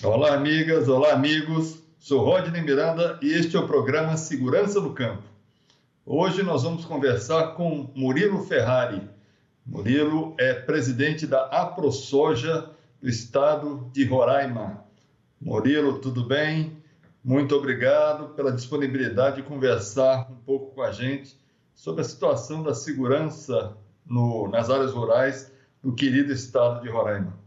Olá, amigas, olá, amigos. Sou Rodney Miranda e este é o programa Segurança no Campo. Hoje nós vamos conversar com Murilo Ferrari. Murilo é presidente da AproSoja do estado de Roraima. Murilo, tudo bem? Muito obrigado pela disponibilidade de conversar um pouco com a gente sobre a situação da segurança nas áreas rurais do querido estado de Roraima.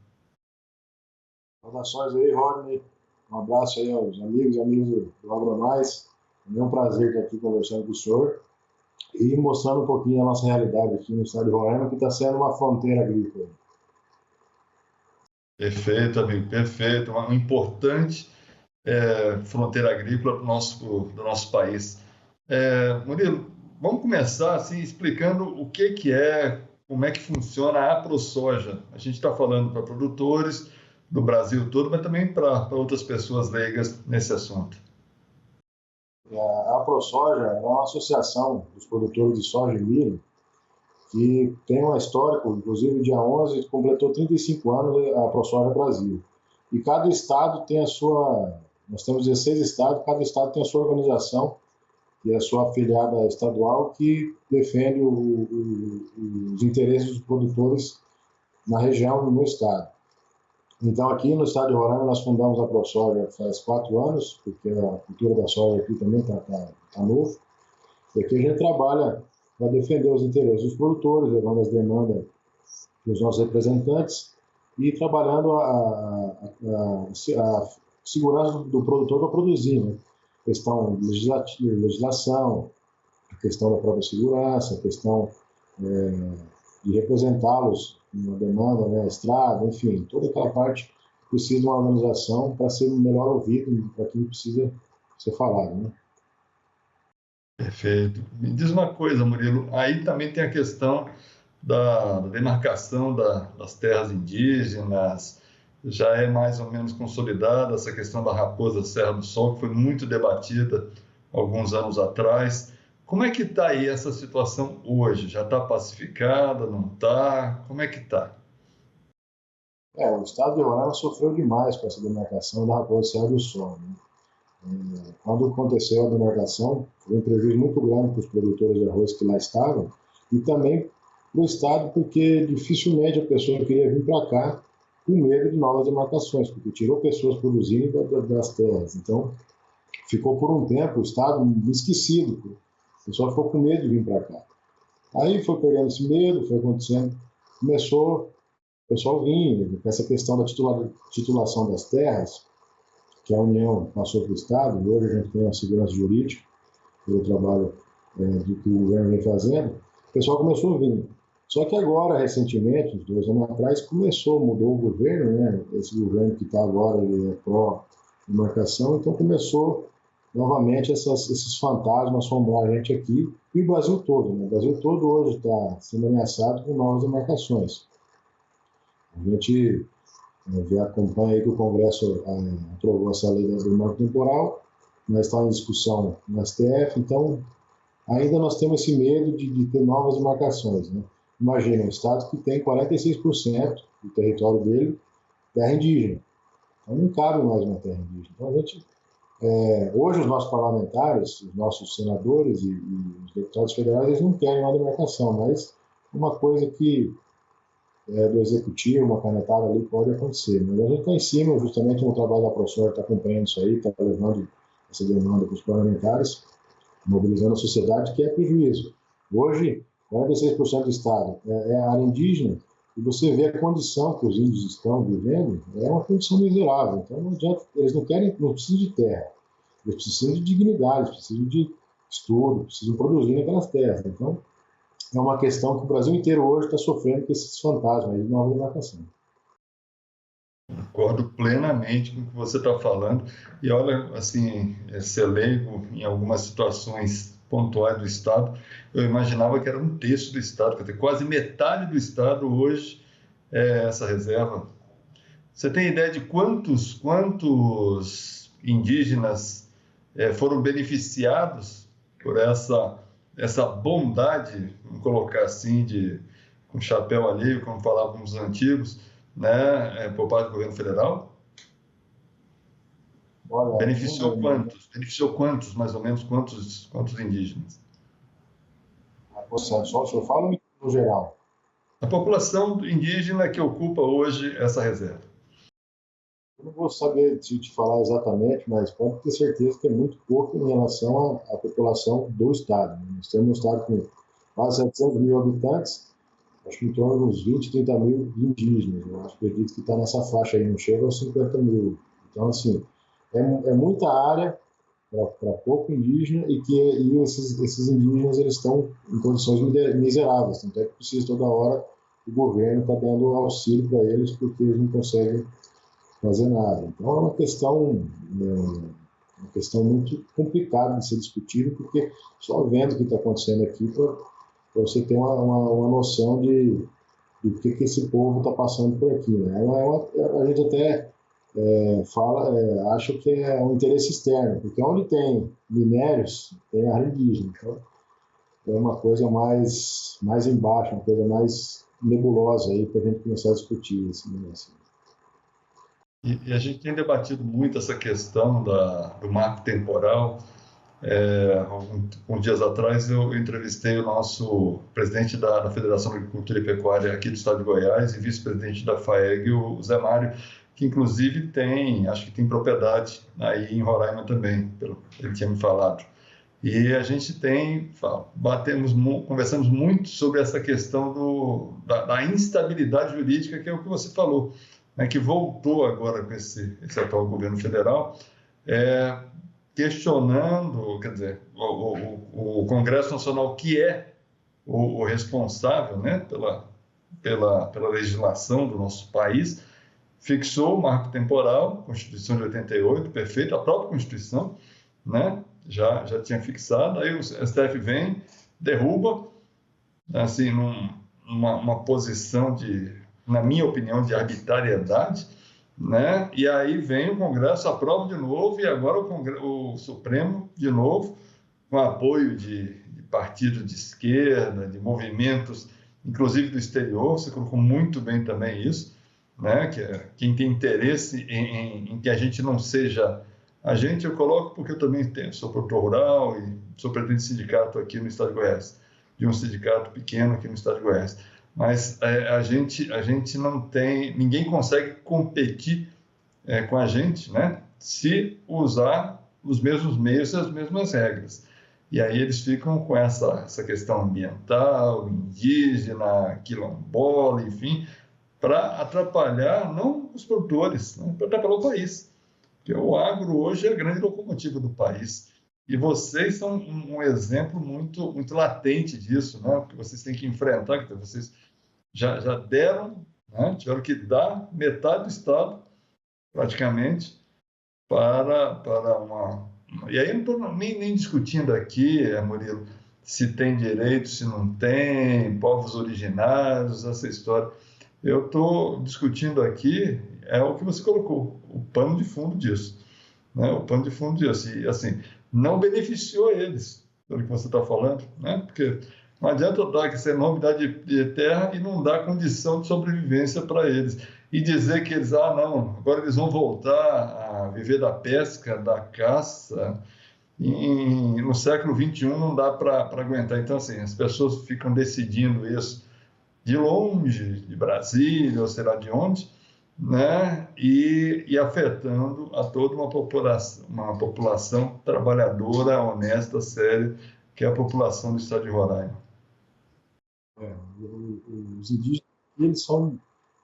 Saudações aí, Rodney. Um abraço aí aos amigos e amigas do AgroMais. É um prazer estar aqui conversando com o senhor e mostrando um pouquinho a nossa realidade aqui no estado de Roraima, que está sendo uma fronteira agrícola. Perfeito, amigo, perfeito. Uma importante fronteira agrícola do nosso país. Murilo, vamos começar assim, explicando o que é, como é que funciona a AproSoja. A gente está falando para produtores do Brasil todo, mas também para outras pessoas leigas nesse assunto. A AproSoja é uma associação dos produtores de soja e milho que tem um histórico, inclusive dia 11 completou 35 anos a AproSoja Brasil. E cada estado tem a sua, nós temos 16 estados, cada estado tem a sua organização, que é a sua afiliada estadual, que defende os interesses dos produtores na região e no estado. Então, aqui no estado de Roraima, nós fundamos a AproSoja faz 4 anos, porque a cultura da soja aqui também está novo. E aqui a gente trabalha para defender os interesses dos produtores, levando as demandas dos nossos representantes e trabalhando a segurança do produtor para produzir, né? Questão de legislação, a questão da própria segurança, a questão de representá-los na demanda, né, estrada, enfim, toda aquela parte precisa de uma organização para ser melhor ouvido, para quem precisa ser falado, né? Perfeito. Me diz uma coisa, Murilo, aí também tem a questão da demarcação das terras indígenas, já é mais ou menos consolidada essa questão da Raposa Serra do Sol, que foi muito debatida alguns anos atrás. Como é que está aí essa situação hoje? Já está pacificada, não está? Como é que está? O estado de Roraima sofreu demais com essa demarcação da Raposa Serra do Sol, né? Quando aconteceu a demarcação, foi um prejuízo muito grande para os produtores de arroz que lá estavam e também para o estado, porque dificilmente a pessoa queria vir para cá com medo de novas demarcações, porque tirou pessoas produzindo das terras. Então, ficou por um tempo o estado esquecido. O pessoal ficou com medo de vir para cá. Aí foi pegando esse medo, foi acontecendo, começou o pessoal vir, com essa questão da titulação das terras, que a União passou para o Estado, e hoje a gente tem uma segurança jurídica pelo trabalho que o governo vem fazendo, o pessoal começou a vir. Só que agora, recentemente, uns 2 anos atrás, mudou o governo, né? Esse governo que está agora, ele é pró-demarcação, então começou novamente esses fantasmas assombrar a gente aqui, e o Brasil todo, né? O Brasil todo hoje está sendo ameaçado com novas demarcações. A gente acompanha aí que o Congresso aprovou essa lei do marco temporal, mas está em discussão no STF, então ainda nós temos esse medo de ter novas demarcações, né? Imagina, um estado que tem 46% do território dele terra indígena, então não cabe mais uma terra indígena. Então a gente, hoje os nossos parlamentares, os nossos senadores e os deputados federais, eles não querem uma demarcação, mas uma coisa que do executivo, uma canetada ali pode acontecer. Mas a gente está em cima, justamente no trabalho da AproSoja, está acompanhando isso aí, está levando essa demanda para os parlamentares, mobilizando a sociedade, que é prejuízo. Hoje, 46% do estado é área indígena, e você vê a condição que os índios estão vivendo, é uma condição miserável. Então não adianta, eles não precisam de terra, eles precisam de dignidade, precisam de estudo, precisam produzir naquelas terras. Então, é uma questão que o Brasil inteiro hoje está sofrendo com esses fantasmas aí de nova demarcação. Concordo plenamente com o que você está falando. E olha, assim, ser leigo em algumas situações pontuais do Estado, eu imaginava que era 1/3 do Estado, quer dizer, quase metade do Estado hoje é essa reserva. Você tem ideia de quantos indígenas foram beneficiados por essa bondade, vamos colocar assim, com chapéu alheio, como falavam os antigos, né, por parte do governo federal? Olha, Beneficiou quantos? Beneficiou quantos, mais ou menos, quantos indígenas? Só o senhor fala no geral? A população indígena que ocupa hoje essa reserva. Eu não vou saber te falar exatamente, mas pode ter certeza que é muito pouco em relação à população do estado. Nós temos um estado com quase 700 mil habitantes, acho que em torno de uns 20, 30 mil indígenas. Eu acredito que está nessa faixa aí, não chega aos 50 mil. Então, assim, é muita área para pouco indígena e esses indígenas eles estão em condições miseráveis. Tanto é que precisa toda hora o governo está dando auxílio para eles porque eles não conseguem fazer nada. Então é uma questão muito complicada de ser discutida, porque só vendo o que está acontecendo aqui para você ter uma noção do que esse povo está passando por aqui. Né? A gente até acha que é um interesse externo, porque onde tem minérios, tem área indígena. Então é uma coisa mais embaixo, uma coisa mais nebulosa aí para a gente começar a discutir esse negócio. E a gente tem debatido muito essa questão do marco temporal. Alguns dias atrás eu entrevistei o nosso presidente da Federação de Agricultura e Pecuária aqui do estado de Goiás e vice-presidente da FAEG, o Zé Mário, que inclusive acho que tem propriedade aí em Roraima também, pelo que ele tinha me falado. E a gente conversamos muito sobre essa questão da instabilidade jurídica, que é o que você falou, né, que voltou agora com esse atual governo federal, questionando, quer dizer, o Congresso Nacional, que é o responsável, né, pela legislação do nosso país, fixou o marco temporal, Constituição de 88, perfeito, a própria Constituição, né, já tinha fixado, aí o STF vem, derruba, assim, numa posição na minha opinião, de arbitrariedade, né? E aí vem o Congresso, aprova de novo, e agora o Supremo, de novo, com apoio de partidos de esquerda, de movimentos, inclusive do exterior, você colocou muito bem também isso, né? Que quem tem interesse em que a gente não seja... A gente eu coloco porque eu também sou produtor rural e sou presidente de sindicato aqui no estado de Goiás, de um sindicato pequeno aqui no estado de Goiás. Mas a gente não tem... Ninguém consegue competir com a gente, né? Se usar os mesmos meios e as mesmas regras. E aí eles ficam com essa questão ambiental, indígena, quilombola, enfim, para atrapalhar, não os produtores, né? Para atrapalhar o país. Porque o agro hoje é a grande locomotiva do país. E vocês são um exemplo muito, muito latente disso, né? Porque vocês têm que enfrentar, que vocês já deram, né? Tiveram que dar metade do Estado, praticamente, para uma... E aí eu não estou nem discutindo aqui, Murilo, se tem direito, se não tem, povos originários, essa história. Eu estou discutindo aqui, é o que você colocou, o pano de fundo disso. Né? O pano de fundo disso. E, assim, não beneficiou eles, pelo que você está falando, né? Porque não adianta dar essa enormidade de terra e não dar condição de sobrevivência para eles. E dizer que eles, não, agora eles vão voltar a viver da pesca, da caça. No século XXI não dá para aguentar. Então, assim, as pessoas ficam decidindo isso de longe, de Brasília, ou sei lá de onde, né? E afetando a toda uma população trabalhadora, honesta, séria, que é a população do estado de Roraima. Os indígenas, eles são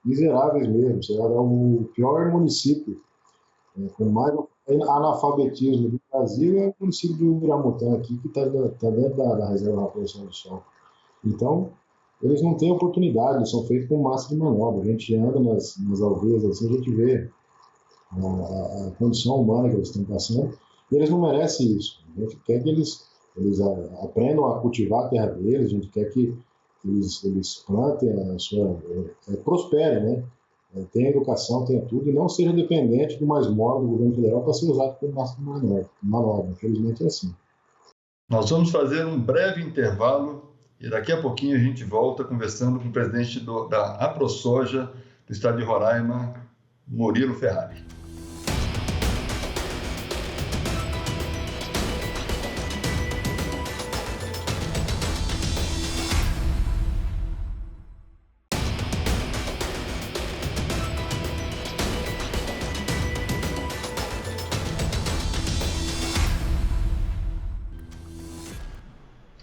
miseráveis mesmo. É o pior município com mais analfabetismo do Brasil é o município de Ubiramutã, aqui, que está dentro da reserva Raposa do Sol. Então, eles não têm oportunidade, eles são feitos com massa de manobra. A gente anda nas aldeias, assim, a gente vê a condição humana que eles estão passando, e eles não merecem isso. A gente quer que eles aprendam a cultivar a terra deles, a gente quer que eles plantem prosperem, né? Tenha educação, tenha tudo, e não seja dependente de uma esmola do governo federal para ser usado como massa de manobra. Infelizmente é assim. Nós vamos fazer um breve intervalo e daqui a pouquinho a gente volta conversando com o presidente da AproSoja do estado de Roraima, Murilo Ferrari.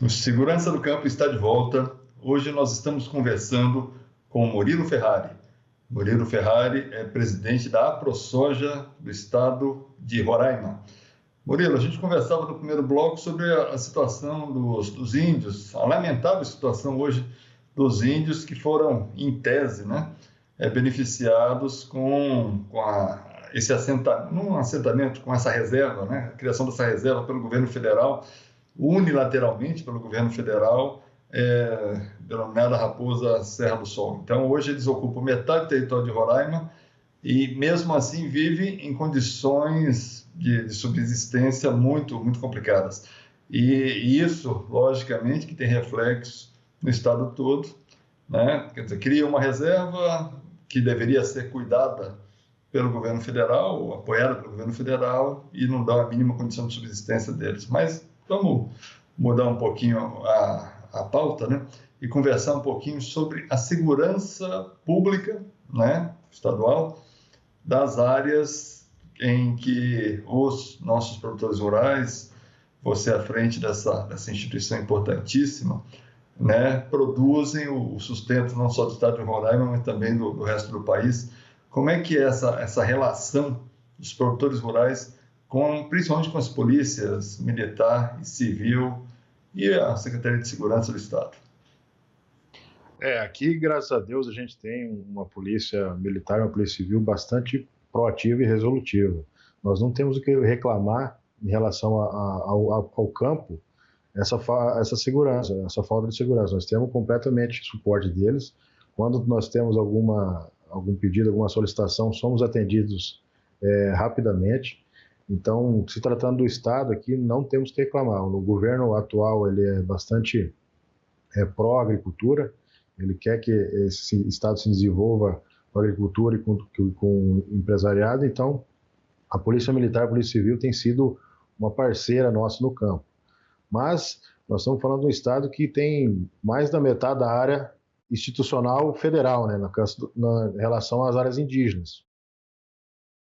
O Segurança do Campo está de volta. Hoje nós estamos conversando com Murilo Ferrari. Murilo Ferrari é presidente da AproSoja do estado de Roraima. Murilo, a gente conversava no primeiro bloco sobre a situação dos índios, a lamentável situação hoje dos índios que foram, em tese, né, beneficiados com esse assentamento, com essa reserva, né, a criação dessa reserva pelo governo federal, unilateralmente pelo governo federal, denominada Raposa Serra do Sol. Então, hoje eles ocupam metade do território de Roraima e, mesmo assim, vivem em condições de subsistência muito, muito complicadas. E isso, logicamente, que tem reflexo no estado todo, né? Quer dizer, cria uma reserva que deveria ser cuidada pelo governo federal, ou apoiada pelo governo federal, e não dá a mínima condição de subsistência deles. Mas vamos mudar um pouquinho a pauta, né? E conversar um pouquinho sobre a segurança pública, né, estadual, das áreas em que os nossos produtores rurais, você à frente dessa instituição importantíssima, né, produzem o sustento não só do estado de Roraima, mas também do resto do país. Como é que é essa relação dos produtores rurais, principalmente com as polícias militar e civil e a Secretaria de Segurança do Estado? Aqui, graças a Deus, a gente tem uma polícia militar, uma polícia civil bastante proativa e resolutiva. Nós não temos o que reclamar em relação ao campo, essa segurança, essa falta de segurança. Nós temos completamente suporte deles. Quando nós temos algum pedido, alguma solicitação, somos atendidos rapidamente. Então, se tratando do Estado aqui, não temos que reclamar. O governo atual ele é bastante pró-agricultura. Ele quer que esse Estado se desenvolva com a agricultura e com o empresariado. Então, a Polícia Militar e a Polícia Civil tem sido uma parceira nossa no campo. Mas nós estamos falando de um Estado que tem mais da metade da área institucional federal, né, na relação às áreas indígenas.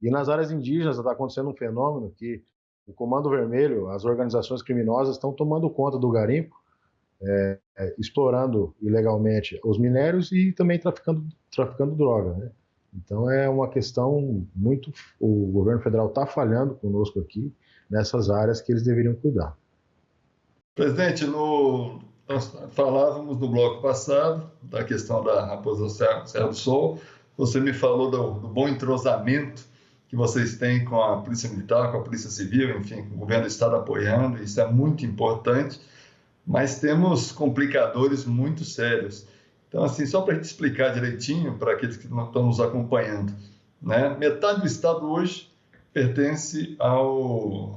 E nas áreas indígenas está acontecendo um fenômeno que o Comando Vermelho, as organizações criminosas estão tomando conta do garimpo, explorando ilegalmente os minérios e também traficando droga, né? Então é uma questão muito... O governo federal está falhando conosco aqui nessas áreas que eles deveriam cuidar. Presidente, nós falávamos no bloco passado da questão da Raposa Serra do Sol. Você me falou do bom entrosamento que vocês têm com a Polícia Militar, com a Polícia Civil, enfim, com o governo do Estado apoiando, isso é muito importante, mas temos complicadores muito sérios. Então, assim, só para a gente explicar direitinho para aqueles que não estão nos acompanhando, né? Metade do Estado hoje pertence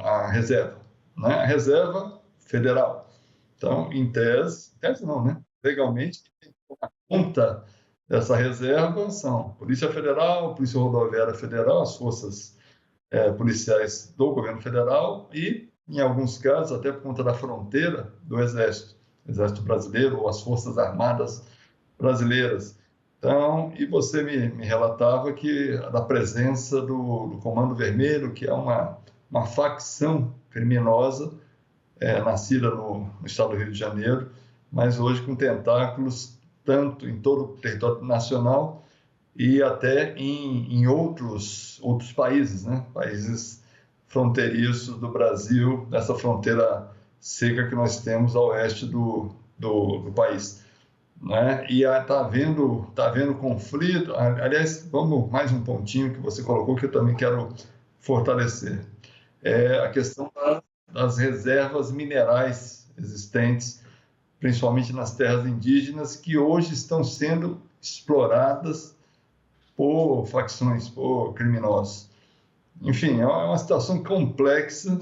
à reserva, né? A reserva federal. Então, em tese não, né? Legalmente, quem toma conta dessa reserva são Polícia Federal, Polícia Rodoviária Federal, as forças policiais do governo federal e, em alguns casos, até por conta da fronteira, do Exército Brasileiro ou as Forças Armadas Brasileiras. Então, e você me relatava da presença do Comando Vermelho, que é uma facção criminosa nascida no estado do Rio de Janeiro, mas hoje com tentáculos tanto em todo o território nacional e até em outros países, né? Países fronteiriços do Brasil, dessa fronteira seca que nós temos ao oeste do país, né? E está havendo conflito. Aliás, vamos mais um pontinho que você colocou que eu também quero fortalecer. A questão das reservas minerais existentes, principalmente nas terras indígenas, que hoje estão sendo exploradas por facções, por criminosos. Enfim, é uma situação complexa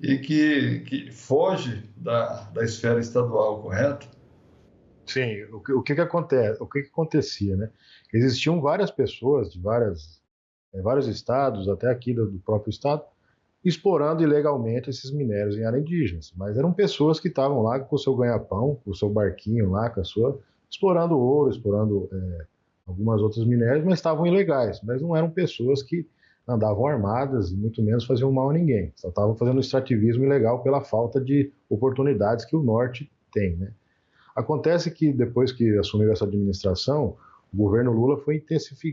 e que foge da esfera estadual, correto? Sim, o que acontece? O que acontecia, né? Existiam várias pessoas de vários estados, até aqui do próprio estado, explorando ilegalmente esses minérios em áreas indígenas. Mas eram pessoas que estavam lá com o seu ganha-pão, com o seu barquinho lá, explorando ouro, explorando algumas outras minérios, mas estavam ilegais. Mas não eram pessoas que andavam armadas e muito menos faziam mal a ninguém. Só estavam fazendo extrativismo ilegal pela falta de oportunidades que o norte tem, né? Acontece que depois que assumiu essa administração, o governo Lula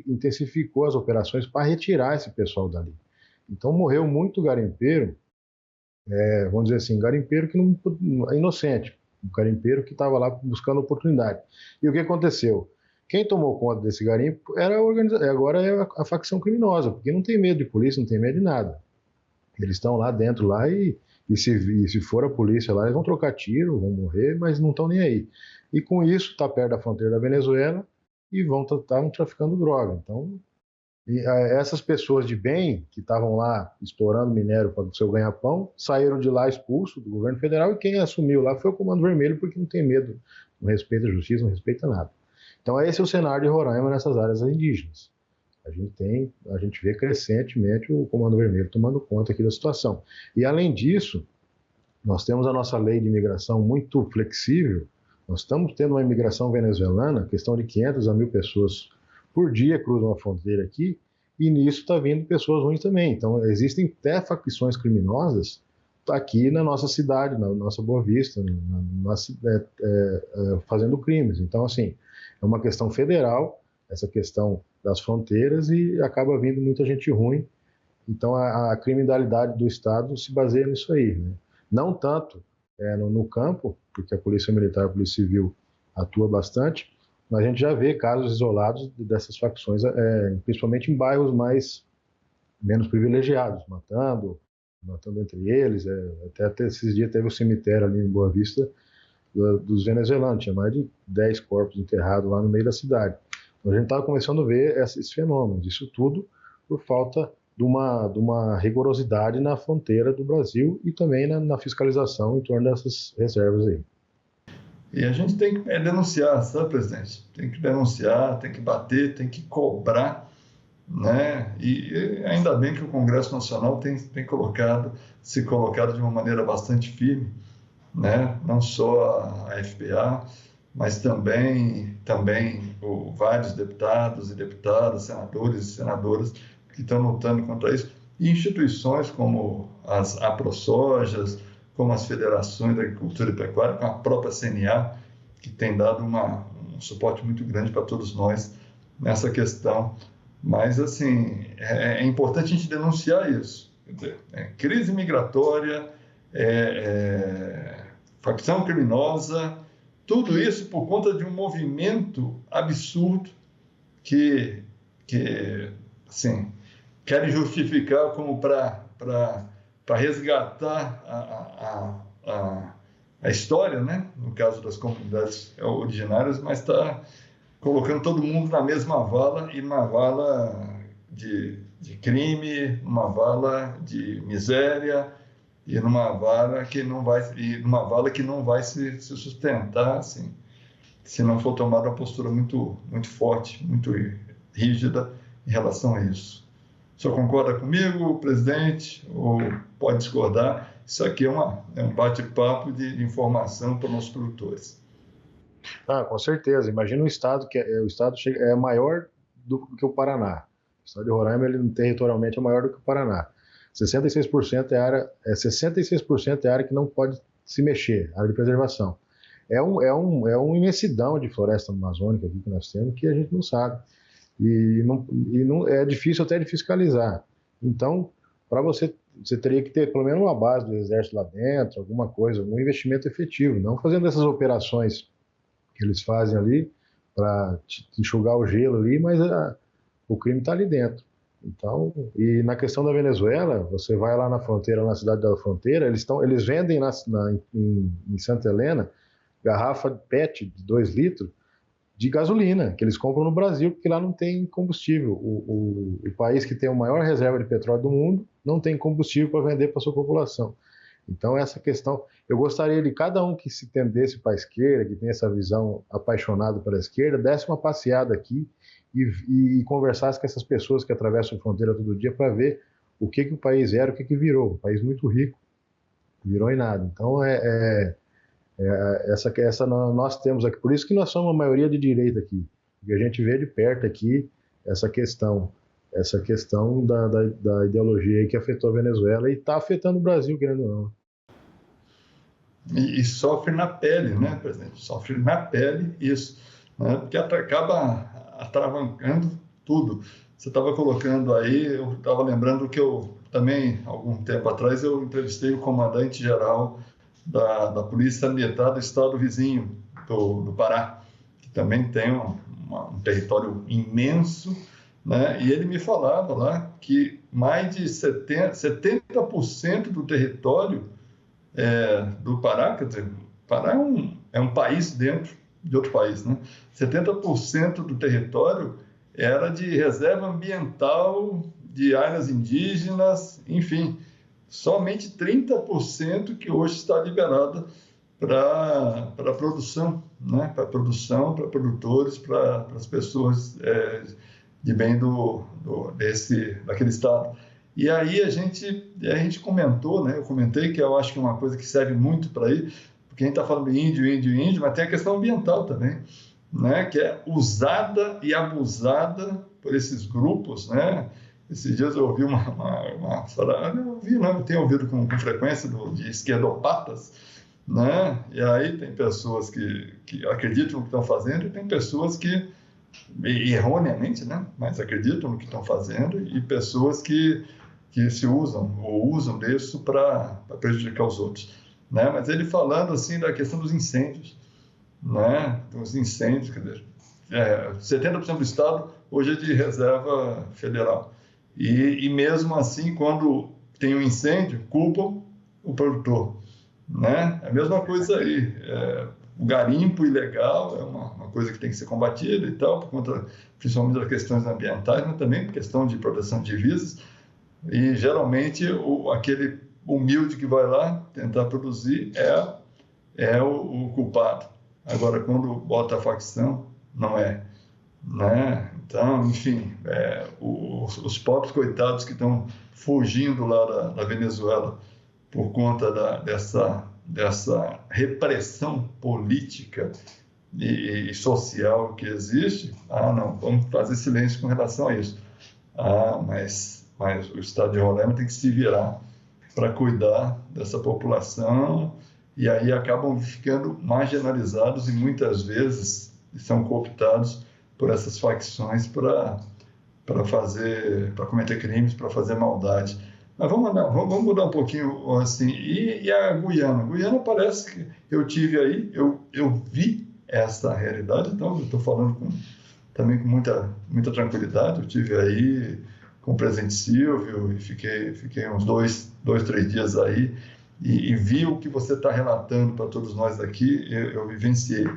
intensificou as operações para retirar esse pessoal dali. Então morreu muito garimpeiro, vamos dizer assim, garimpeiro que não é inocente, um garimpeiro que estava lá buscando oportunidade. E o que aconteceu? Quem tomou conta desse garimpo agora é a facção criminosa, porque não tem medo de polícia, não tem medo de nada. Eles estão lá dentro lá e se for a polícia lá, eles vão trocar tiro, vão morrer, mas não estão nem aí. E com isso, está perto da fronteira da Venezuela e vão estar traficando droga. Então, essas pessoas de bem que estavam lá estourando minério para o seu ganha-pão, saíram de lá expulsos do governo federal e quem assumiu lá foi o Comando Vermelho, porque não tem medo, não respeita a justiça, não respeita nada. Então, esse é o cenário de Roraima nessas áreas indígenas. A gente vê crescentemente o Comando Vermelho tomando conta aqui da situação. E, além disso, nós temos a nossa lei de imigração muito flexível. Nós estamos tendo uma imigração venezuelana, questão de 500 a 1.000 pessoas por dia cruzam a fronteira aqui, e nisso está vindo pessoas ruins também. Então, existem até facções criminosas aqui na nossa cidade, na nossa Boa Vista, fazendo crimes. Então, assim, é uma questão federal, essa questão das fronteiras, e acaba vindo muita gente ruim. Então, a criminalidade do Estado se baseia nisso aí, né? Não tanto no campo, porque a Polícia Militar e a Polícia Civil atua bastante, mas a gente já vê casos isolados dessas facções, principalmente em bairros menos privilegiados, matando entre eles. Até esses dias teve um cemitério ali em Boa Vista dos venezuelanos, tinha mais de 10 corpos enterrados lá no meio da cidade. Então a gente estava começando a ver esses fenômenos, isso tudo por falta de uma rigorosidade na fronteira do Brasil e também na fiscalização em torno dessas reservas aí. E a gente tem que denunciar, sabe, presidente? Tem que denunciar, tem que bater, tem que cobrar, né? E ainda bem que o Congresso Nacional tem se colocado de uma maneira bastante firme, né? Não só a FPA, mas também vários deputados e deputadas, senadores e senadoras que estão lutando contra isso, e instituições como as AproSojas, como as federações da agricultura e pecuária, com a própria CNA, que tem dado um suporte muito grande para todos nós nessa questão. Mas, assim, é importante a gente denunciar isso. Quer dizer, crise migratória, facção criminosa, tudo isso por conta de um movimento absurdo que assim, querem justificar como para resgatar a história, né? No caso das comunidades originárias, mas está colocando todo mundo na mesma vala, e numa vala de crime, numa vala de miséria, e numa vala que não vai se sustentar, assim, se não for tomada uma postura muito, muito forte, muito rígida em relação a isso. O senhor concorda comigo, presidente, ou pode discordar? Isso aqui é um bate-papo de informação para os nossos produtores. Com certeza. Imagina um estado que o estado é maior do que o Paraná. O estado de Roraima, ele territorialmente é maior do que o Paraná. 66% é área que não pode se mexer, área de preservação. É uma imensidão de floresta amazônica aqui que nós temos que a gente não sabe. E não é difícil até de fiscalizar. Então, para você teria que ter pelo menos uma base do exército lá dentro, alguma coisa, um investimento efetivo, não fazendo essas operações que eles fazem ali para enxugar o gelo ali, mas o crime está ali dentro. Então, e na questão da Venezuela, você vai lá na fronteira, na cidade da fronteira, eles vendem em Santa Helena garrafa PET de 2 litros de gasolina, que eles compram no Brasil, porque lá não tem combustível. O país que tem a maior reserva de petróleo do mundo não tem combustível para vender para a sua população. Então, essa questão, eu gostaria de cada um que se tendesse para a esquerda, que tem essa visão apaixonada pela esquerda, desse uma passeada aqui e conversasse com essas pessoas que atravessam a fronteira todo dia para ver o que o país era, o que virou. Um país muito rico, virou em nada. Então, essa nós temos aqui, por isso que nós somos uma maioria de direita aqui, porque a gente vê de perto aqui essa questão da ideologia aí que afetou a Venezuela e está afetando o Brasil, querendo ou não. e sofre na pele, né, presidente? Sofre na pele isso, né? Porque acaba atravancando tudo. Você estava colocando aí, eu estava lembrando que eu também, algum tempo atrás, eu entrevistei o comandante-geral da Polícia Militar do estado vizinho, do Pará, que também tem um território imenso, né? E ele me falava lá que mais de 70% do território do Pará, quer dizer, o Pará é um país dentro de outro país, né? 70% do território era de reserva ambiental, de áreas indígenas, enfim, somente 30% que hoje está liberada para produção, né? Para produção, para produtores, para as pessoas de bem daquele estado. E aí a gente comentou, né? Eu comentei que eu acho que é uma coisa que serve muito para aí, porque a gente está falando de índio, mas tem a questão ambiental também, né? Que é usada e abusada por esses grupos, né? Esses dias eu ouvi uma frase, eu tenho ouvido com frequência de esquerdopatas, né? E aí tem pessoas que acreditam no que estão fazendo e tem pessoas que, erroneamente, né? Mas acreditam no que estão fazendo e pessoas que se usam ou usam disso para prejudicar os outros, né? Mas ele falando assim da questão dos incêndios, né? Dos incêndios, quer dizer, 70% do estado hoje é de reserva federal e mesmo assim quando tem um incêndio culpam o produtor, né? É a mesma coisa aí, o garimpo ilegal é uma coisa que tem que ser combatida e tal, por conta principalmente das questões ambientais, mas também por questão de proteção de divisas. E geralmente aquele humilde que vai lá tentar produzir é o culpado. Agora, quando bota a facção, não é, né? Então, enfim, os pobres coitados que estão fugindo lá da Venezuela por conta dessa repressão política e social que existe, não, vamos fazer silêncio com relação a isso. Mas o estado de Roraima tem que se virar para cuidar dessa população e aí acabam ficando marginalizados e muitas vezes são cooptados por essas facções para cometer crimes, para fazer maldade. Mas vamos mudar um pouquinho assim. E a Guiana? Guiana parece que eu tive aí, eu vi essa realidade, então eu estou falando também com muita tranquilidade. Eu tive aí com o presidente Silvio e fiquei uns 3 dias aí e vi o que você está relatando para todos nós aqui, eu vivenciei,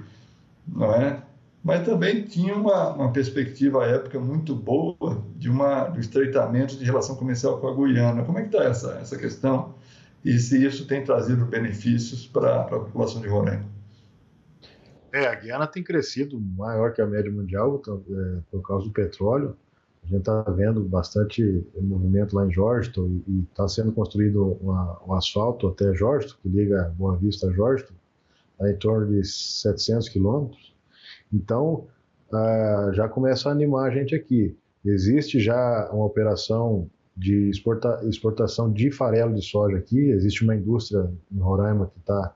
não é? Mas também tinha uma perspectiva à época muito boa do estreitamento de relação comercial com a Guiana. Como é que está essa questão e se isso tem trazido benefícios para a população de Roraima? A Guiana tem crescido maior que a média mundial por causa do petróleo. A gente está vendo bastante movimento lá em Georgetown e está sendo construído um asfalto até Georgetown, que liga Boa Vista a Georgetown, em torno de 700 quilômetros. Então, já começa a animar a gente aqui. Existe já uma operação de exportação de farelo de soja aqui. Existe uma indústria em Roraima que está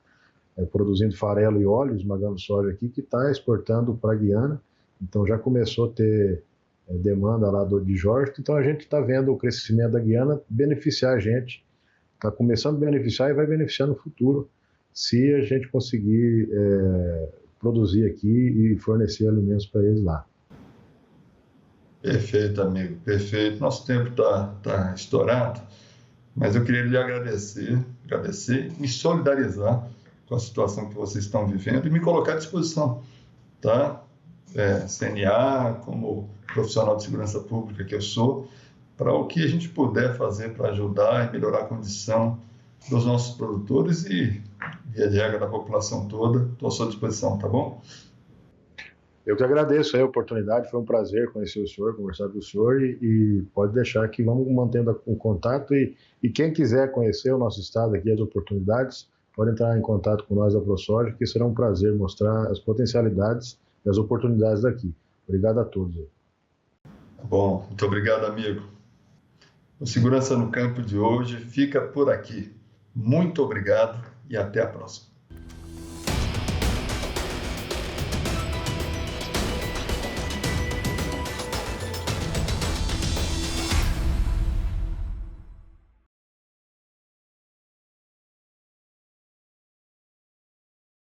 produzindo farelo e óleo, esmagando soja aqui, que está exportando para a Guiana. Então, já começou a ter demanda lá de Georgetown. Então, a gente está vendo o crescimento da Guiana beneficiar a gente. Está começando a beneficiar e vai beneficiar no futuro, se a gente conseguir produzir aqui e fornecer alimentos para eles lá. Perfeito, amigo, perfeito. Nosso tempo está estourado, mas eu queria lhe agradecer, me solidarizar com a situação que vocês estão vivendo e me colocar à disposição, tá? CNA, como profissional de segurança pública que eu sou, para o que a gente puder fazer para ajudar e melhorar a condição dos nossos produtores e, via de regra, da população toda. Estou à sua disposição, tá bom? Eu que agradeço a oportunidade, foi um prazer conhecer o senhor, conversar com o senhor e pode deixar que vamos mantendo o contato e quem quiser conhecer o nosso estado aqui, as oportunidades, pode entrar em contato com nós da ProSoja, que será um prazer mostrar as potencialidades e as oportunidades daqui. Obrigado a todos. Bom, muito obrigado, amigo. O Segurança no Campo de hoje fica por aqui. Muito obrigado e até a próxima.